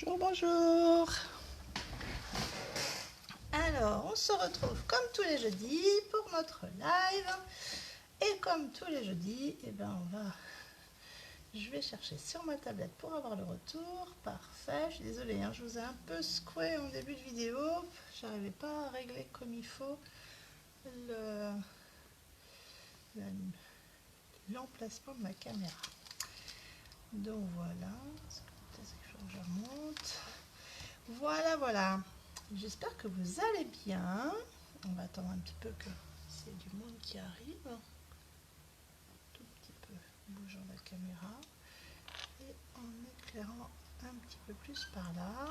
Bonjour, bonjour. Alors, on se retrouve comme tous les jeudis pour notre live. Et comme tous les jeudis, je vais chercher sur ma tablette pour avoir le retour. Parfait, je suis désolée, je vous ai un peu secoué en début de vidéo. J'arrivais pas à régler comme il faut l'emplacement de ma caméra. Donc voilà, peut-être qu'il faut que je remonte. Voilà. J'espère que vous allez bien. On va attendre un petit peu que c'est du monde qui arrive. Un tout petit peu bougeant la caméra. Et en éclairant un petit peu plus par là.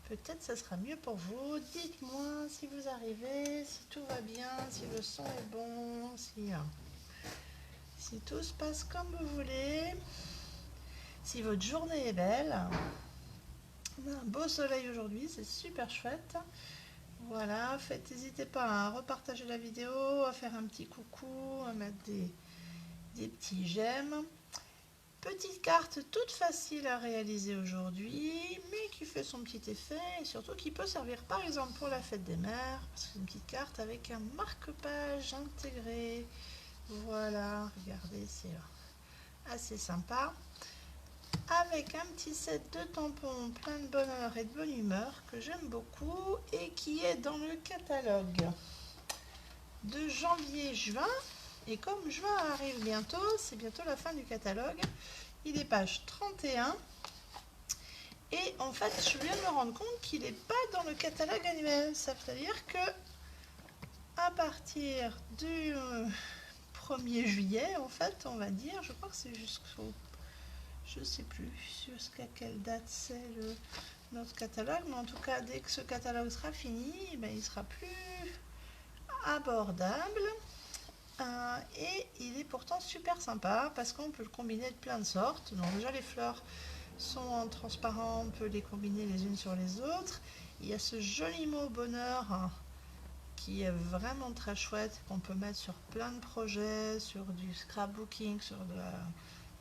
Peut-être ça sera mieux pour vous. Dites-moi si vous arrivez, si tout va bien, si le son est bon, si tout se passe comme vous voulez. Si votre journée est belle. On a un beau soleil aujourd'hui, c'est super chouette. Voilà, n'hésitez pas à repartager la vidéo, à faire un petit coucou, à mettre des petits j'aime. Petite carte toute facile à réaliser aujourd'hui, mais qui fait son petit effet et surtout qui peut servir par exemple pour la fête des mères, parce que c'est une petite carte avec un marque-page intégré. Voilà, regardez, c'est assez sympa. Avec un petit set de tampons plein de bonheur et de bonne humeur que j'aime beaucoup et qui est dans le catalogue de janvier-juin. Et comme juin arrive bientôt, c'est bientôt la fin du catalogue, il est page 31. Et en fait, je viens de me rendre compte qu'il n'est pas dans le catalogue annuel. Ça veut dire que à partir du 1er juillet, en fait, on va dire, je crois que c'est jusqu'au... Je ne sais plus jusqu'à quelle date c'est notre catalogue, mais en tout cas, dès que ce catalogue sera fini, il sera plus abordable. Et il est pourtant super sympa parce qu'on peut le combiner de plein de sortes. Donc déjà les fleurs sont en transparent, on peut les combiner les unes sur les autres. Il y a ce joli mot bonheur qui est vraiment très chouette, qu'on peut mettre sur plein de projets, sur du scrapbooking, sur de la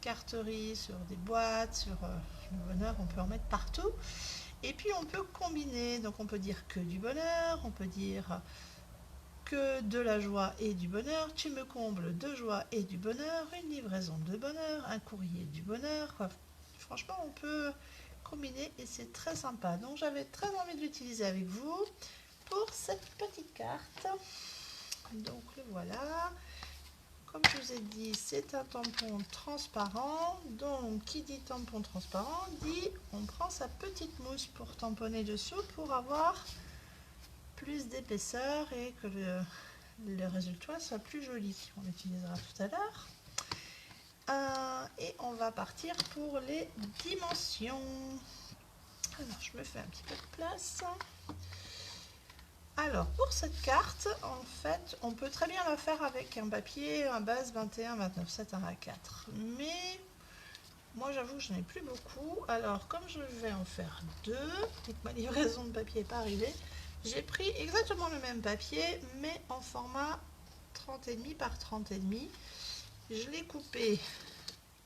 carterie, sur des boîtes, sur le bonheur, on peut en mettre partout. Et puis on peut combiner, donc on peut dire que du bonheur, on peut dire que de la joie et du bonheur, tu me combles de joie et du bonheur, une livraison de bonheur, un courrier du bonheur. Franchement, on peut combiner et c'est très sympa. Donc j'avais très envie de l'utiliser avec vous pour cette petite carte. Donc le voilà. Comme je vous ai dit, c'est un tampon transparent. Donc qui dit tampon transparent dit on prend sa petite mousse pour tamponner dessous pour avoir plus d'épaisseur et que le résultat soit plus joli. On l'utilisera tout à l'heure. Et on va partir pour les dimensions. Alors, je me fais un petit peu de place. Alors, pour cette carte, en fait, on peut très bien la faire avec un papier, un base 21, 29, 7, 1 à 4. Mais moi, j'avoue que je n'ai plus beaucoup. Alors, comme je vais en faire deux, et que ma livraison de papier n'est pas arrivée, j'ai pris exactement le même papier, mais en format 30,5 par 30,5. Je l'ai coupé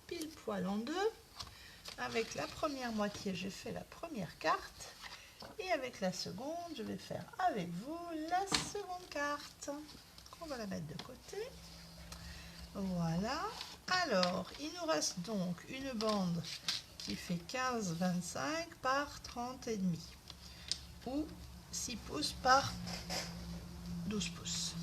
pile poil en deux. Avec la première moitié, j'ai fait la première carte. Et avec la seconde, je vais faire avec vous la seconde carte. On va la mettre de côté. Voilà. Alors, il nous reste donc une bande qui fait 15,25 par 30,5 ou 6 pouces par 12 pouces.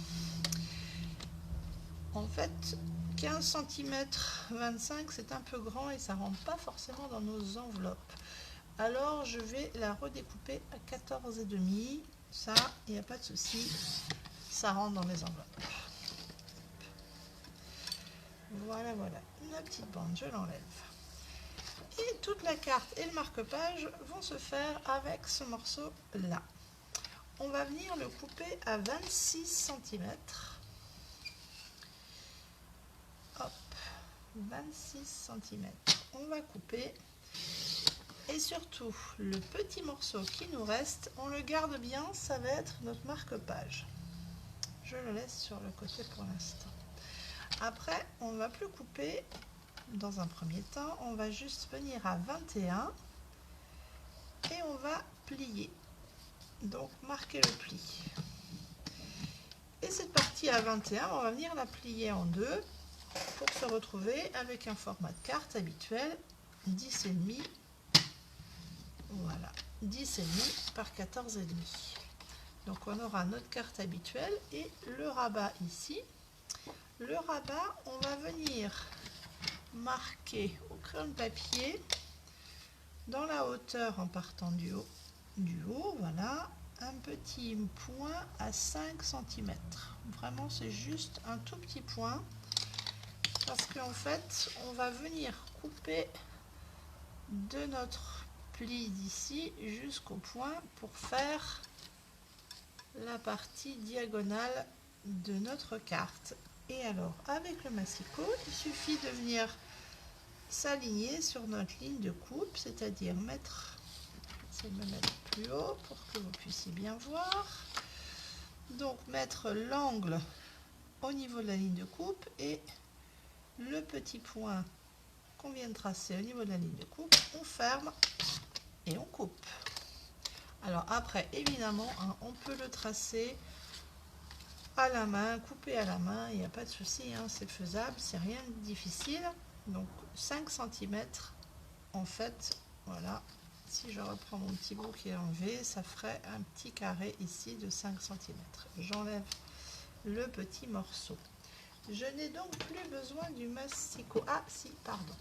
En fait, 15 cm 25, c'est un peu grand et ça ne rentre pas forcément dans nos enveloppes. Alors, je vais la redécouper à 14,5. Ça, il n'y a pas de souci. Ça rentre dans les enveloppes. Voilà. La petite bande, je l'enlève. Et toute la carte et le marque-page vont se faire avec ce morceau-là. On va venir le couper à 26 cm. Hop, 26 cm. On va couper. Et surtout, le petit morceau qui nous reste, on le garde bien, ça va être notre marque-page. Je le laisse sur le côté pour l'instant. Après, on ne va plus couper dans un premier temps, on va juste venir à 21 plier. Donc marquez le pli. Et cette partie à 21, on va venir la plier en deux pour se retrouver avec un format de carte habituel, 10,5. Voilà, 10,5 par 14,5. Donc on aura notre carte habituelle et le rabat ici. Le rabat, on va venir marquer au crayon de papier dans la hauteur en partant du haut, voilà, un petit point à 5 cm. Vraiment, c'est juste un tout petit point parce qu'en fait, on va venir couper de notre pli d'ici jusqu'au point pour faire la partie diagonale de notre carte. Et alors, avec le massicot, il suffit de venir s'aligner sur notre ligne de coupe, c'est-à-dire mettre, je vais me mettre plus haut pour que vous puissiez bien voir. Donc mettre l'angle au niveau de la ligne de coupe et le petit point qu'on vient de tracer au niveau de la ligne de coupe, on ferme et on coupe. Alors après, évidemment, hein, on peut le tracer à la main, couper à la main, il n'y a pas de souci, hein, c'est faisable, c'est rien de difficile. Donc 5 cm, en fait, voilà, si je reprends mon petit bout qui est enlevé, ça ferait un petit carré ici de 5 cm. J'enlève le petit morceau. Je n'ai donc plus besoin du massicot. Ah si, pardon.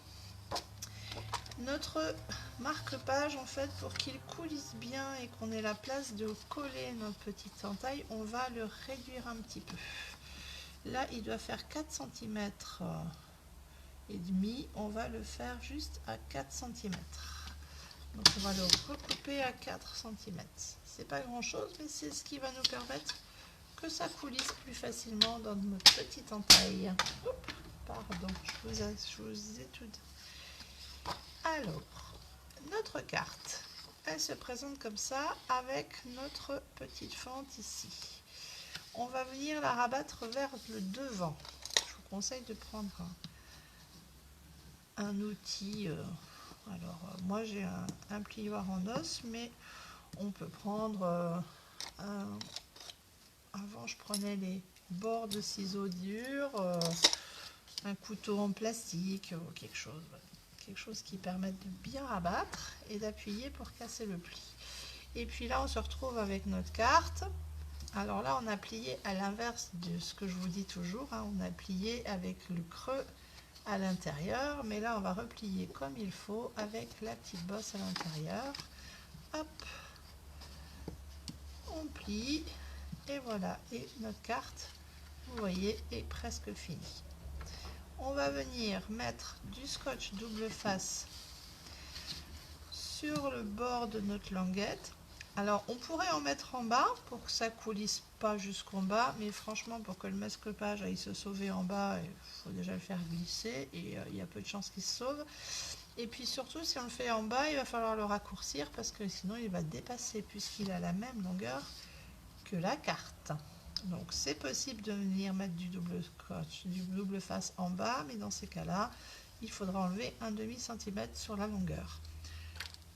Notre marque-page, en fait, pour qu'il coulisse bien et qu'on ait la place de coller notre petite entaille, on va le réduire un petit peu. Là, il doit faire 4 cm et demi. On va le faire juste à 4 cm. Donc, on va le recouper à 4 cm. C'est pas grand-chose, mais c'est ce qui va nous permettre que ça coulisse plus facilement dans notre petite entaille. Oups, pardon, je vous ai tout dit. Alors, notre carte, elle se présente comme ça avec notre petite fente ici. On va venir la rabattre vers le devant. Je vous conseille de prendre un outil. Moi j'ai un plioir en os, mais on peut prendre avant je prenais les bords de ciseaux durs, un couteau en plastique ou quelque chose qui permette de bien rabattre et d'appuyer pour casser le pli. Et puis là on se retrouve avec notre carte. Alors là on a plié à l'inverse de ce que je vous dis toujours, hein, on a plié avec le creux à l'intérieur, mais là on va replier comme il faut avec la petite bosse à l'intérieur. Hop, on plie et voilà, et notre carte, vous voyez, est presque finie. On va venir mettre du scotch double face sur le bord de notre languette. Alors on pourrait en mettre en bas pour que ça coulisse pas jusqu'en bas, mais franchement pour que le masque-page aille se sauver en bas, il faut déjà le faire glisser et il y a peu de chances qu'il se sauve. Et puis surtout si on le fait en bas, il va falloir le raccourcir parce que sinon il va dépasser puisqu'il a la même longueur que la carte. Donc c'est possible de venir mettre du double scotch, du double face en bas, mais dans ces cas-là, il faudra enlever un demi-centimètre sur la longueur.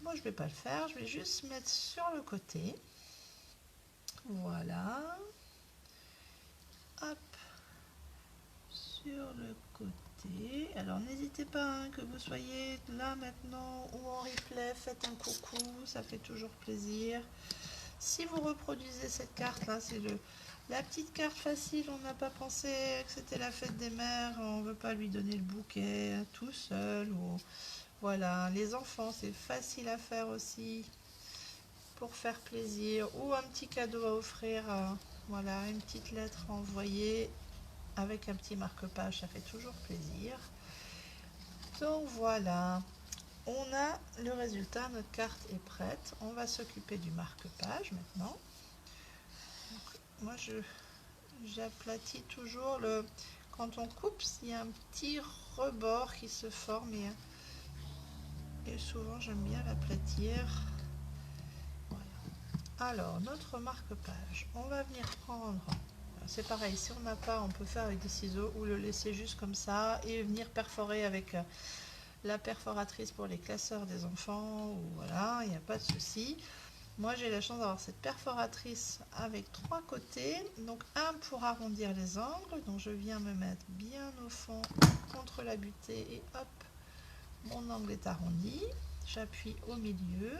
Moi je ne vais pas le faire, je vais juste mettre sur le côté. Voilà. Hop. Sur le côté. Alors n'hésitez pas, hein, que vous soyez là maintenant ou en replay, faites un coucou, ça fait toujours plaisir. Si vous reproduisez cette carte là, c'est la petite carte facile, on n'a pas pensé que c'était la fête des mères, on ne veut pas lui donner le bouquet tout seul. Ou voilà, les enfants, c'est facile à faire aussi pour faire plaisir. Ou un petit cadeau à offrir, voilà, une petite lettre à envoyer avec un petit marque-page, ça fait toujours plaisir. Donc voilà, on a le résultat, notre carte est prête. On va s'occuper du marque-page maintenant. Donc, moi j'aplatis toujours quand on coupe, il y a un petit rebord qui se forme et souvent j'aime bien l'aplatir. Voilà. Alors notre marque-page, on va venir prendre, c'est pareil, si on n'a pas, on peut faire avec des ciseaux ou le laisser juste comme ça et venir perforer avec la perforatrice pour les classeurs des enfants, ou voilà, il n'y a pas de souci. Moi j'ai la chance d'avoir cette perforatrice avec 3 côtés, donc un pour arrondir les angles, donc je viens me mettre bien au fond contre la butée et hop, mon angle est arrondi, j'appuie au milieu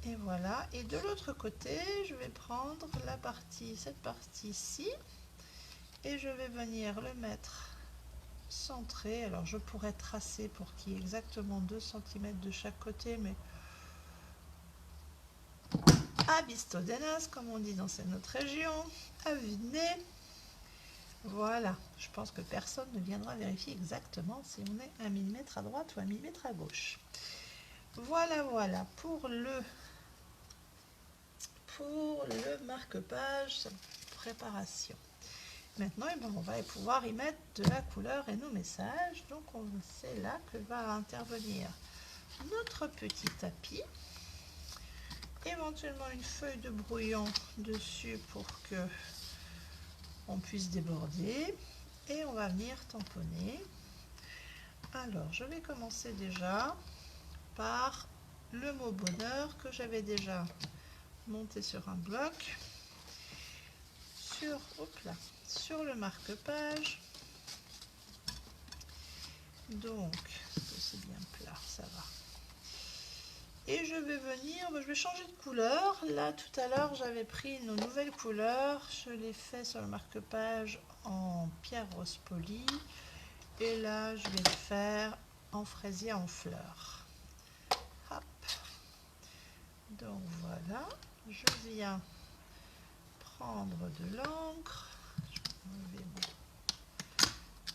et voilà. Et de l'autre côté je vais prendre cette partie-ci et je vais venir le mettre centré. Alors je pourrais tracer pour qu'il y ait exactement 2 cm de chaque côté, mais à Bistodenas, comme on dit dans notre région, à vue de nez. Voilà, je pense que personne ne viendra vérifier exactement si on est 1 mm à droite ou 1 mm à gauche. Voilà, voilà, pour le marque-page, sa préparation. Maintenant, on va pouvoir y mettre de la couleur et nos messages. Donc, c'est là que va intervenir notre petit tapis. Éventuellement une feuille de brouillon dessus pour que on puisse déborder. Et on va venir tamponner. Alors, je vais commencer déjà par le mot bonheur que j'avais déjà monté sur un bloc. Sur le marque-page. Donc, c'est bien plat, ça va. Et je vais venir, je vais changer de couleur. Là, tout à l'heure, j'avais pris nos nouvelles couleurs. Je l'ai fait sur le marque-page en pierre rose polie. Et là, je vais le faire en fraisier en fleurs. Hop. Donc voilà, je viens prendre de l'encre.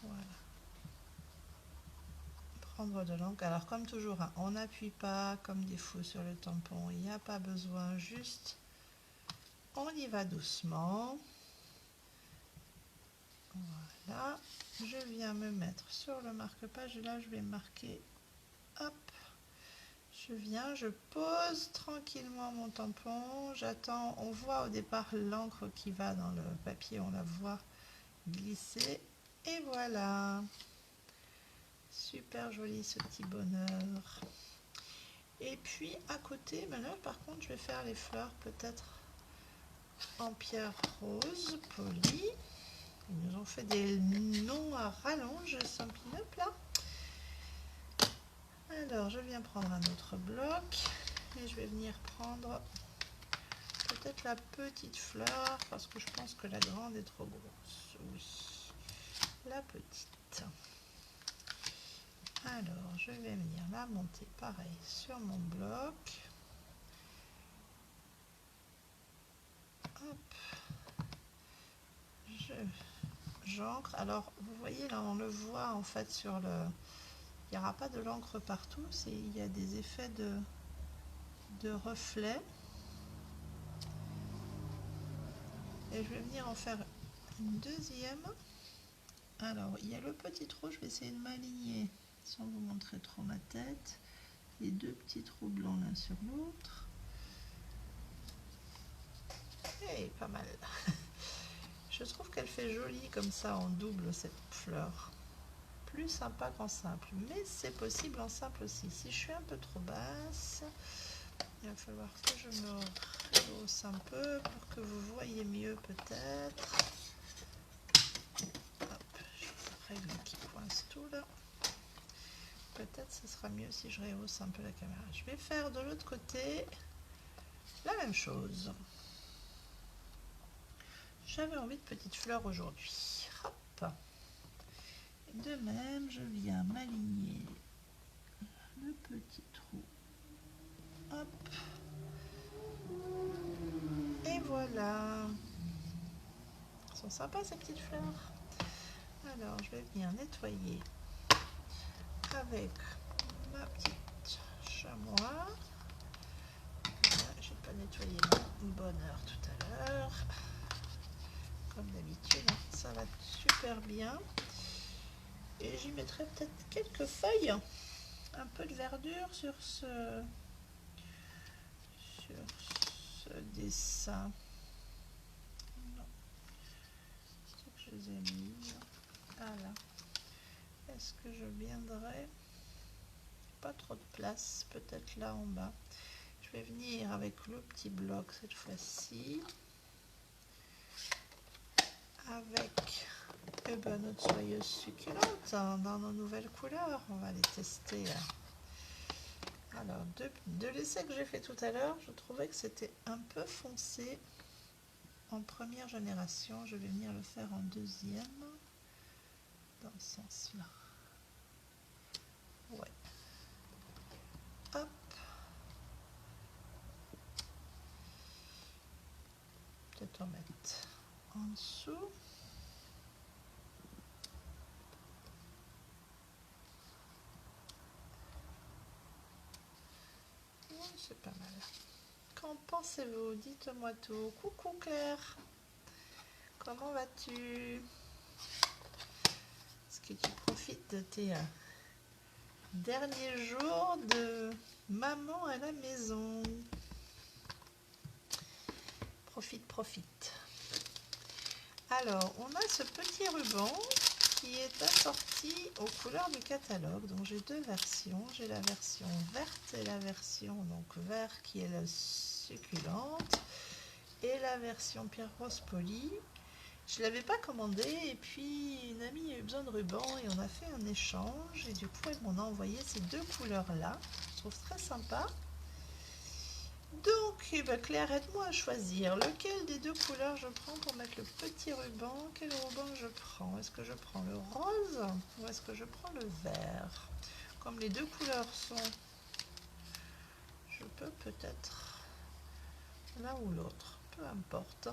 Voilà. Prendre de l'encre. Alors comme toujours, hein, on n'appuie pas comme des fous sur le tampon. Il n'y a pas besoin, juste on y va doucement. Voilà. Je viens me mettre sur le marque-page et là je vais marquer. Hop. Je pose tranquillement mon tampon, j'attends, on voit au départ l'encre qui va dans le papier, on la voit glisser, et voilà, super joli ce petit bonheur. Et puis à côté, là par contre je vais faire les fleurs peut-être en pierre rose polie. Ils nous ont fait des noms à rallonge, Stampin' Up là. Alors je viens prendre un autre bloc et je vais venir prendre peut-être la petite fleur parce que je pense que la grande est trop grosse. Oui, la petite. Alors je vais venir la monter pareil sur mon bloc. Hop. J'encre. Alors vous voyez là on le voit en fait sur le... Il n'y aura pas de l'encre partout, il y a des effets de reflets. Et je vais venir en faire une deuxième. Alors, il y a le petit trou, je vais essayer de m'aligner sans vous montrer trop ma tête. Les deux petits trous blancs l'un sur l'autre. Et pas mal. Je trouve qu'elle fait jolie comme ça en double cette fleur. Plus sympa qu'en simple, mais c'est possible en simple aussi. Si je suis un peu trop basse, il va falloir que je me rehausse un peu pour que vous voyez mieux peut-être. Hop, je règle qui coince tout là. Peut-être ce sera mieux si je rehausse un peu la caméra. Je vais faire de l'autre côté la même chose. J'avais envie de petites fleurs aujourd'hui. Hop. De même, je viens m'aligner le petit trou. Hop. Et voilà. Elles sont sympas ces petites fleurs. Alors, je vais venir nettoyer avec ma petite chamois. J'ai pas nettoyé mon bonheur tout à l'heure. Comme d'habitude, ça va super bien. Et j'y mettrai peut-être quelques feuilles, un peu de verdure sur ce dessin. Non, c'est que je les ai mis. Voilà. Est-ce que je viendrai? Pas trop de place, peut-être là en bas. Je vais venir avec le petit bloc cette fois-ci. Avec notre soyeuse succulente dans nos nouvelles couleurs. On va les tester. Alors, de l'essai que j'ai fait tout à l'heure, je trouvais que c'était un peu foncé en première génération. Je vais venir le faire en deuxième, dans ce sens-là. Ouais. Hop. Peut-être en mettre en dessous. Ouais, c'est pas mal. Qu'en pensez-vous? Dites-moi tout. Coucou Claire. Comment vas-tu? Est-ce que tu profites de tes derniers jours de maman à la maison? Profite, profite. Alors, on a ce petit ruban qui est assorti aux couleurs du catalogue. Donc, j'ai deux versions. J'ai la version verte et la version donc vert qui est la succulente et la version pierre rose polie. Je ne l'avais pas commandé et puis une amie a eu besoin de ruban et on a fait un échange et du coup elle m'en a envoyé ces deux couleurs là. Je trouve très sympa. Donc eh ben, Claire, aide-moi à choisir lequel des deux couleurs je prends pour mettre le petit ruban. Quel ruban je prends? Est-ce que je prends le rose ou est-ce que je prends le vert? Comme les deux couleurs sont, je peux peut-être l'un ou l'autre, peu importe.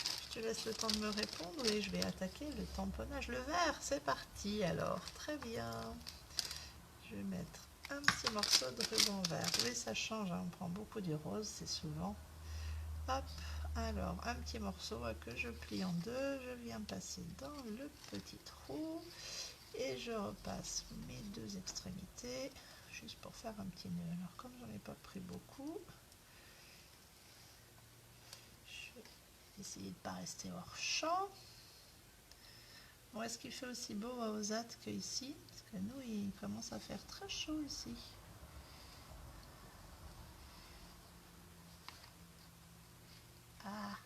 Je te laisse le temps de me répondre et je vais attaquer le tamponnage. Le vert, c'est parti alors. Très bien. Je vais mettre un petit morceau de ruban vert. Oui, ça change, hein. On prend beaucoup du rose, c'est souvent. Hop, alors un petit morceau que je plie en deux. Je viens passer dans le petit trou et je repasse mes deux extrémités juste pour faire un petit nœud. Alors comme j'en ai pas pris beaucoup, essayer de ne pas rester hors champ. Bon, est-ce qu'il fait aussi beau à Ozat qu'ici? Parce que nous, il commence à faire très chaud ici. Ah.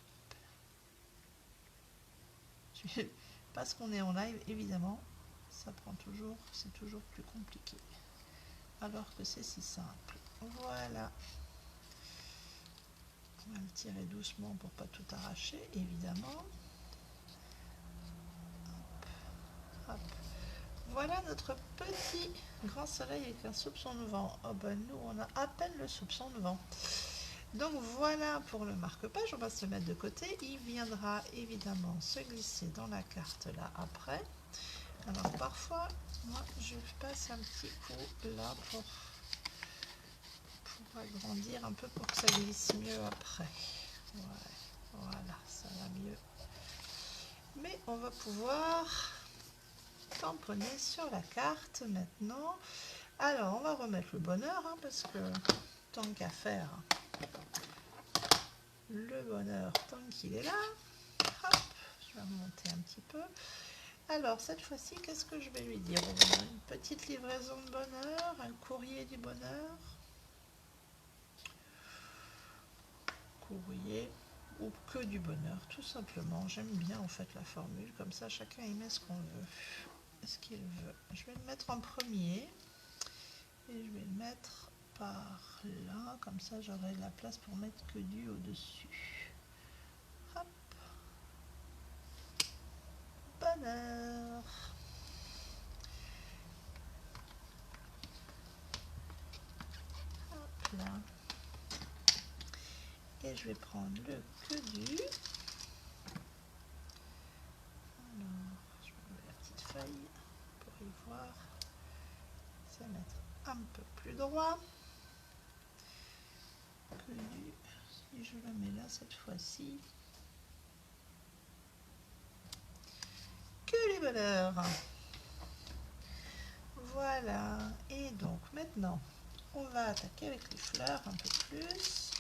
Parce qu'on est en live, évidemment, ça prend toujours, c'est toujours plus compliqué. Alors que c'est si simple. Voilà. On va le tirer doucement pour pas tout arracher, évidemment. Hop, hop. Voilà notre petit grand soleil avec un soupçon de vent. Oh ben nous, on a à peine le soupçon de vent. Donc voilà pour le marque-page, on va se le mettre de côté. Il viendra évidemment se glisser dans la carte là après. Alors parfois, moi je passe un petit coup là pour agrandir un peu pour que ça glisse mieux après. Ouais, voilà, ça va mieux. Mais on va pouvoir tamponner sur la carte maintenant. Alors on va remettre le bonheur hein, parce que tant qu'à faire, le bonheur tant qu'il est là. Hop, je vais remonter un petit peu. Alors cette fois-ci, qu'est-ce que je vais lui dire? Une petite livraison de bonheur, un courrier du bonheur, courrier ou que du bonheur, tout simplement. J'aime bien en fait la formule, comme ça chacun y met ce qu'on veut, ce qu'il veut. Je vais le mettre en premier et je vais le mettre par là, comme ça j'aurai de la place pour mettre que du au-dessus. Hop, bonheur. Hop là. Et je vais prendre le que du. Alors, je vais enlever la petite feuille pour y voir. Ça va mettre un peu plus droit. Que du. Si je le mets là cette fois-ci. Que du bonheur. Voilà. Et donc maintenant, on va attaquer avec les fleurs un peu plus.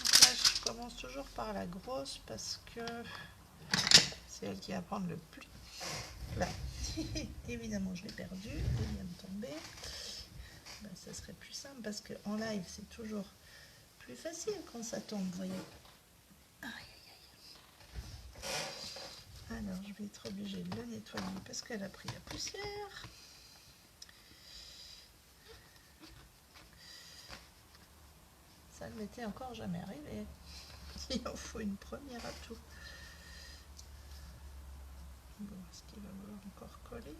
Donc là, je commence toujours par la grosse parce que c'est elle qui va prendre le plus. Là, évidemment, je l'ai perdu. Elle vient de tomber. ben, ça serait plus simple parce qu'en live c'est toujours plus facile quand ça tombe, vous voyez. Aïe, aïe, aïe. Alors je vais être obligée de le nettoyer parce qu'elle a pris la poussière. Ça ne m'était encore jamais arrivé. Il en faut une première à tout. Bon, est-ce qu'il va vouloir encore coller?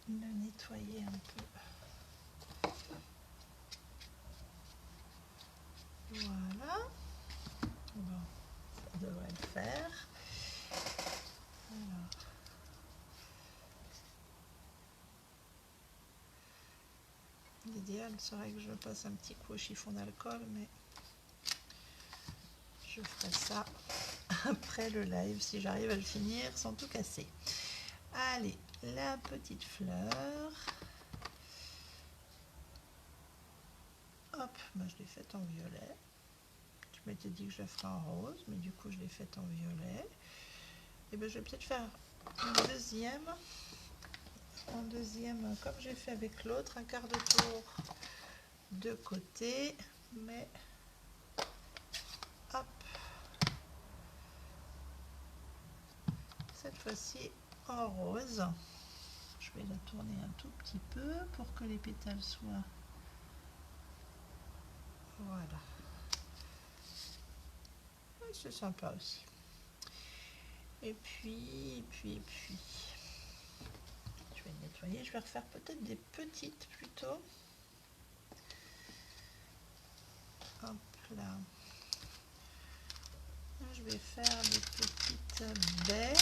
Le nettoyer un peu. Voilà. Bon, ça devrait le faire. Alors. L'idéal serait que je passe un petit coup au chiffon d'alcool, mais je ferai ça après le live si j'arrive à le finir sans tout casser. Allez, la petite fleur. Hop, bah, je l'ai faite en violet. Je m'étais dit que je la ferais en rose, mais du coup je l'ai faite en violet. Et ben je vais peut-être faire une deuxième. En deuxième, comme j'ai fait avec l'autre, un quart de tour de côté, mais hop, cette fois-ci en rose. Je vais la tourner un tout petit peu pour que les pétales soient, voilà, c'est sympa aussi. Et puis je vais nettoyer, je vais refaire peut-être des petites plutôt. Hop là. Je vais faire des petites baies.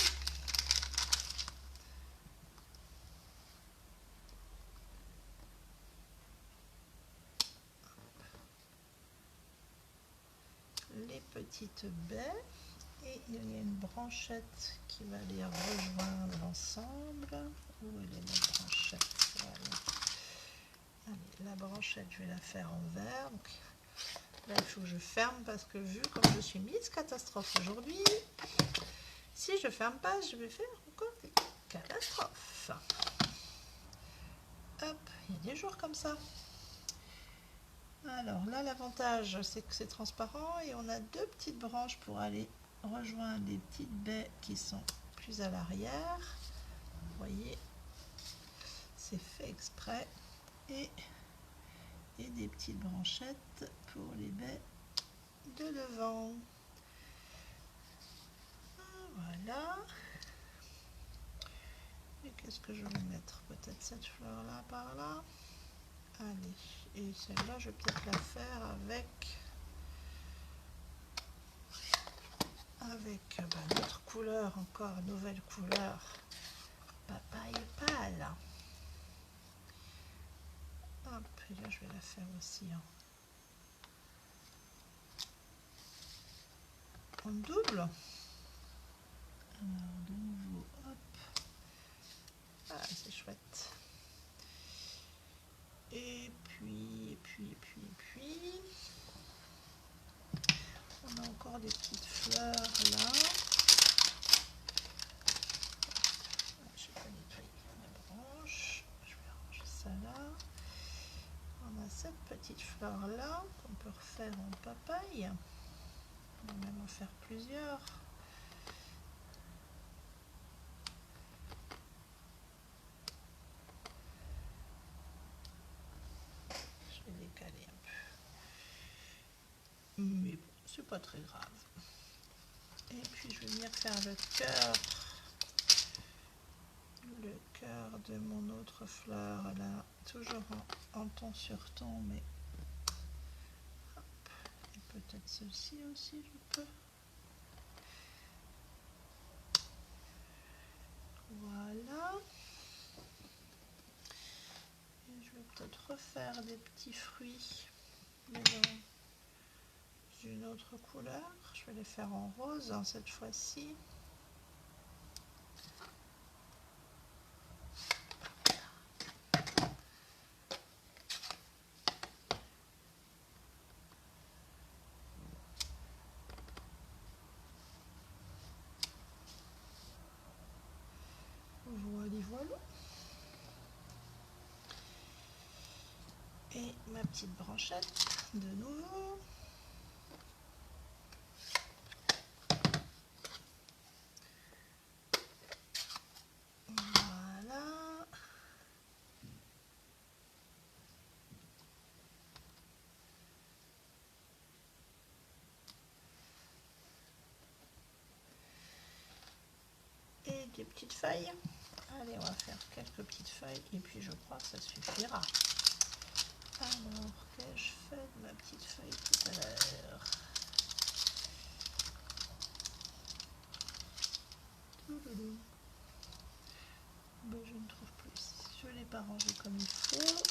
Les petites baies. Et il y a une branchette qui va les rejoindre ensemble. Où est la branchette? Voilà. Allez, la branchette, je vais la faire en vert. Donc, là, il faut que je ferme parce que vu comme je suis mise catastrophe aujourd'hui, si je ferme pas, je vais faire encore des catastrophes. Hop, il y a des jours comme ça. Alors là, l'avantage, c'est que c'est transparent et on a deux petites branches pour aller rejoindre les petites baies qui sont plus à l'arrière. Vous voyez, c'est fait exprès. Et des petites branchettes pour les baies de devant. Voilà. Et qu'est-ce que je vais mettre? Peut-être cette fleur là par là. Allez, et celle-là, je vais peut-être la faire avec notre couleur, encore nouvelle couleur, papaye pâle. Hop, et là je vais la faire aussi en double. Alors de nouveau, hop, ah c'est chouette. Et puis, on a encore des petites fleurs là. Je vais pas nettoyer la branche. Je vais ranger ça là. On a cette petite fleur là qu'on peut refaire en papaye. On va même en faire plusieurs. Je vais décaler un peu. Mais bon, c'est pas très grave. Et puis je vais venir faire le cœur de mon autre fleur là, toujours en ton sur ton, mais hop. Et peut-être celle-ci aussi je peux. Voilà. Et je vais peut-être refaire des petits fruits, mais dans une autre couleur. Je vais les faire en rose cette fois-ci. Et ma petite branchette de nouveau. Voilà. Et des petites feuilles. Allez, on va faire quelques petites feuilles et puis je crois que ça suffira. Alors, qu'ai-je fait de ma petite feuille tout à l'heure? Ben, je ne trouve plus. Je ne l'ai pas rangé comme il faut.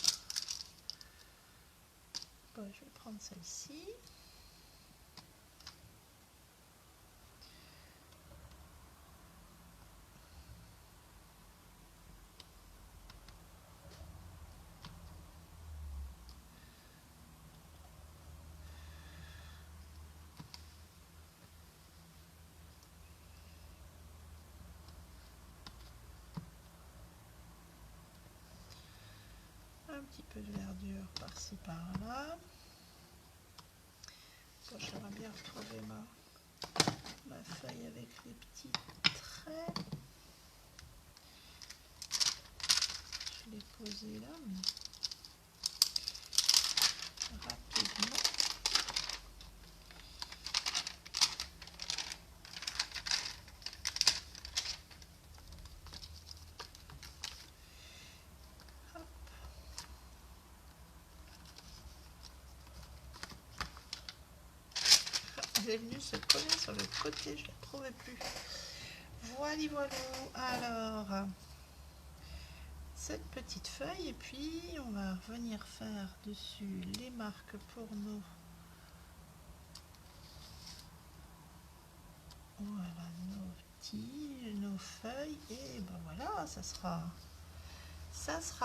Ben, je vais prendre celle-ci. Un petit peu de verdure par-ci par-là. Bon, j'aimerais bien retrouver ma feuille avec les petits traits. Je l'ai posée là, mais rapidement. Hop. Elle est venue se coller sur le côté, je ne la trouvais plus. Voilà, voilà. Alors, cette petite feuille, et puis on va venir faire dessus les marques pour nos... Voilà, nos feuilles, et ben voilà, ça sera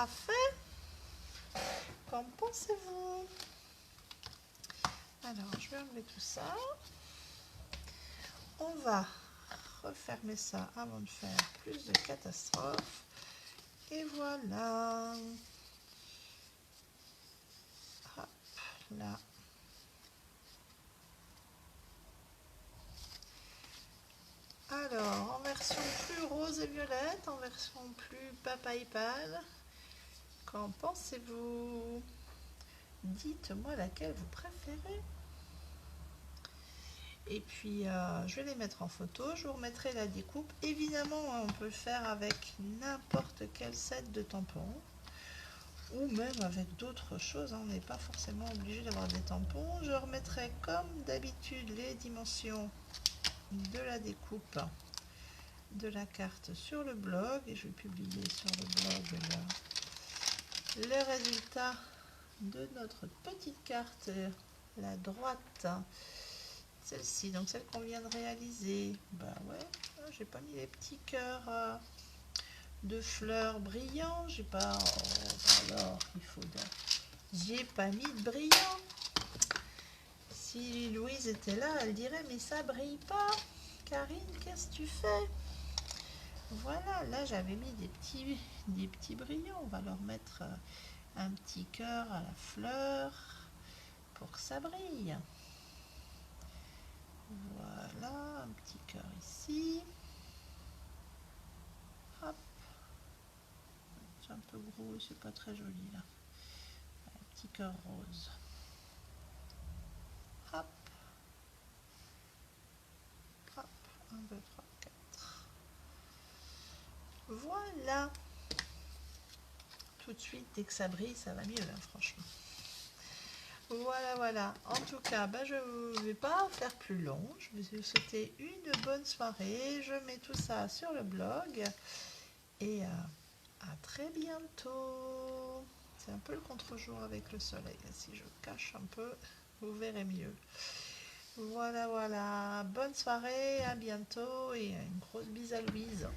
fait. Qu'en pensez-vous? Alors, je vais enlever tout ça. On va refermer ça avant de faire plus de catastrophes. Et voilà. Hop, là. Alors, en version plus rose et violette, en version plus papaye pâle, qu'en pensez-vous? Dites-moi laquelle vous préférez. Et puis, je vais les mettre en photo. Je vous remettrai la découpe. Évidemment, on peut le faire avec n'importe quel set de tampons. Ou même avec d'autres choses. On n'est pas forcément obligé d'avoir des tampons. Je remettrai comme d'habitude les dimensions de la découpe de la carte sur le blog. Et je vais publier sur le blog le résultat de notre petite carte. La droite. Celle-ci, donc celle qu'on vient de réaliser. Bah ouais, j'ai pas mis les petits cœurs de fleurs brillants. J'ai pas. Oh, alors, il faut. J'ai pas mis de brillant. Si Louise était là, elle dirait mais ça brille pas. Karine, qu'est-ce que tu fais? Voilà, là j'avais mis des petits brillants. On va leur mettre un petit cœur à la fleur pour que ça brille. Voilà, un petit cœur ici. Hop. C'est un peu gros et c'est pas très joli là. Un petit cœur rose. Hop. Hop. 1, 2, 3, 4. Voilà. Tout de suite, dès que ça brille, ça va mieux, hein, franchement. Voilà, voilà. En tout cas, je ne vais pas faire plus long. Je vous souhaiter une bonne soirée. Je mets tout ça sur le blog. Et à très bientôt. C'est un peu le contre-jour avec le soleil. Si je cache un peu, vous verrez mieux. Voilà, voilà. Bonne soirée, à bientôt et une grosse bise à Louise.